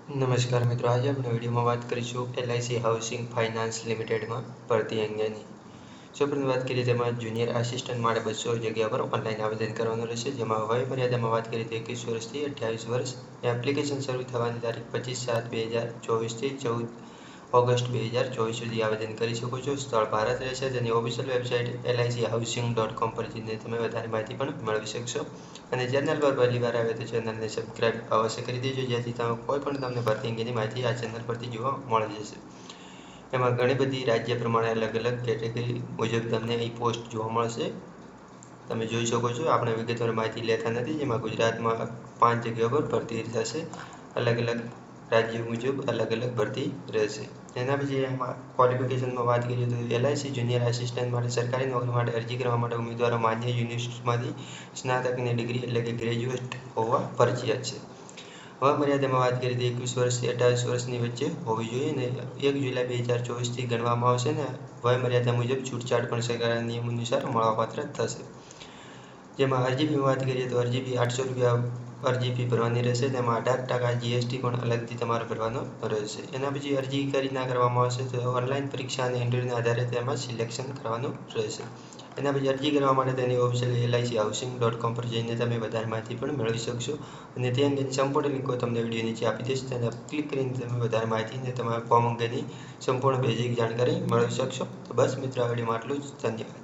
નમસ્કાર મિત્રો, આજે આપણે વિડીયોમાં વાત કરીશું LIC હાઉસિંગ ફાઇનાન્સ લિમિટેડમાં ભરતી અંગેની. સૌપ્રથમ વાત કરીએ તેમાં જુનિયર આસિસ્ટન્ટ માટે 200 જગ્યા પર ઓનલાઈન આવેદન કરવાનું રહેશે, જેમાં વયમર્યાદામાં વાત કરીએ તો 21 વર્ષથી 28 વર્ષ. એપ્લિકેશન શરૂ થવાની તારીખ 25/7/2024 થી 14 ઓગસ્ટ 2024 સુધી આવેદન કરી શકો છો. સ્થળ ભારત રહેશે. તેની ઓફિશિયલ વેબસાઇટ lichousing.com પર જઈને તમે વધારે માહિતી પણ મેળવી શકશો. અને ચેનલ પર પહેલી વાર આવે તો ચેનલને સબસ્ક્રાઇબ અવશ્ય કરી દેજો, જેથી તમે કોઈ પણ તમને ભરતી અંગેની માહિતી આ ચેનલ પરથી જોવા મળી જશે. એમાં ઘણી બધી રાજ્ય પ્રમાણે અલગ અલગ કેટેગરી મુજબ તમને અહીં પોસ્ટ જોવા મળશે. તમે જોઈ શકો છો. આપણે વિગતવાર માહિતી લેતા નથી, જેમાં ગુજરાતમાં 5 જગ્યાઓ પર ભરતી થશે. અલગ અલગ રાજ્ય મુજબ અલગ અલગ ભરતી રહેશે. એના પછી એમાં ક્વોલિફિકેશનમાં વાત કરીએ તો LIC જુનિયર આસિસ્ટન્ટ માટે સરકારી નોકરી માટે અરજી કરવા માટે ઉમેદવારો માન્ય યુનિવર્સિટીમાંથી સ્નાતકની ડિગ્રી એટલે કે ગ્રેજ્યુએટ હોવા ફરજિયાત છે. વયમર્યાદામાં વાત કરીએ તો 21 વર્ષથી 28 વર્ષની વચ્ચે હોવી જોઈએ અને 1 જુલાઈ 2024થી ગણવામાં આવશે ને વયમર્યાદા મુજબ છૂટછાટ પણ સરકારના નિયમ અનુસાર મળવાપાત્ર થશે. જેમાં અરજી ફીમાં વાત કરીએ તો અરજી ફી 800 રૂપિયા અરજી ફી ભરવાની રહેશે. તેમાં 18% GST પણ અલગથી તમારે ભરવાનો રહેશે. એના પછી અરજી કરી ના કરવામાં આવશે તો ઓનલાઈન પરીક્ષા અને ઇન્ટરવ્યૂના આધારે તેમાં સિલેક્શન કરવાનું રહેશે. એના પછી અરજી કરવા માટે તેની ઓફિશિયલ lichousing.com પર જઈને તમે વધારે માહિતી પણ મેળવી શકશો. અને તે અંગેની સંપૂર્ણ લિંકો તમને વિડીયો નીચે આપી દઈશ. તેને ક્લિક કરીને તમે વધારે માહિતી અને તમારા ફોર્મ અંગેની સંપૂર્ણ બેઝિક જાણકારી મેળવી શકશો. તો બસ મિત્રો, આ વિડીયોમાં આટલું જ. ધન્યવાદ.